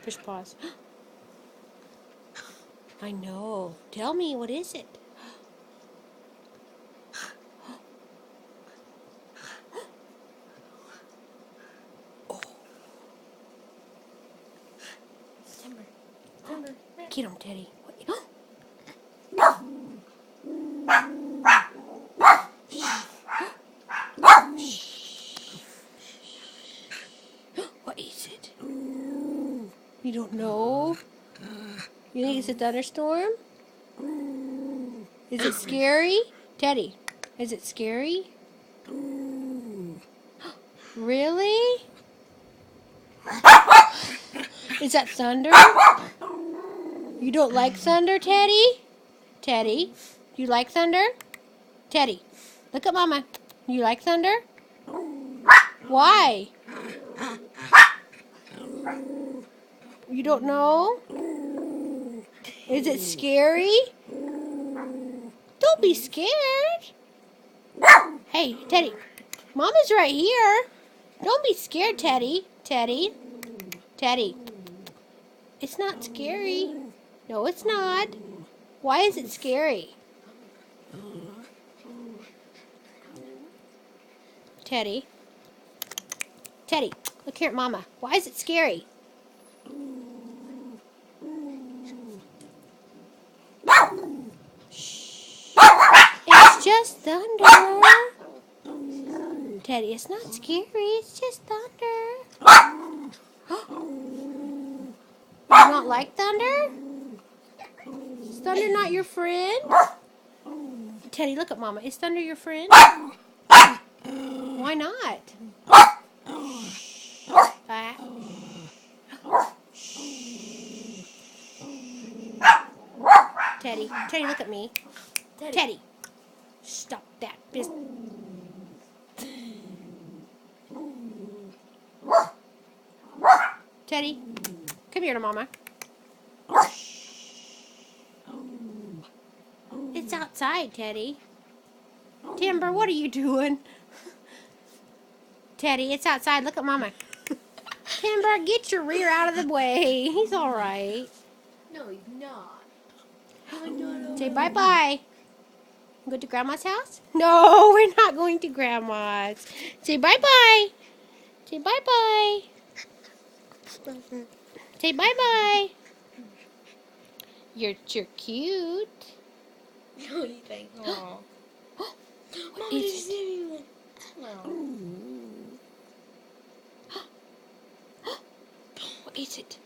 Push pause. I know. Tell me, what is it? Oh. Timber. Get him, Teddy. What is it? You don't know? You think it's a thunderstorm? Is it scary? Teddy, is it scary? Really? Is that thunder? You don't like thunder, Teddy? Teddy, you like thunder? Teddy, look at Mama. You like thunder? Why? You don't know? Is it scary? Don't be scared. Hey, Teddy, Mama's right here. Don't be scared, Teddy. Teddy. It's not scary. No, it's not. Why is it scary? Teddy, look here at Mama. Why is it scary? Shh. It's just thunder. Teddy, it's not scary. It's just thunder. You don't like thunder? Is thunder not your friend? Teddy, look at Mama. Is thunder your friend? Why not? Teddy, look at me. Teddy, stop that business. Teddy, come here to Mama. It's outside, Teddy. Timber, what are you doing? Teddy, it's outside. Look at Mama. Timber, get your rear out of the way. He's all right. No, he's not. Say bye-bye. Go to Grandma's house? No, we're not going to Grandma's. Say bye-bye. Say bye-bye. Say bye-bye. You're cute. No, you think. Oh. What is it? No. What is it?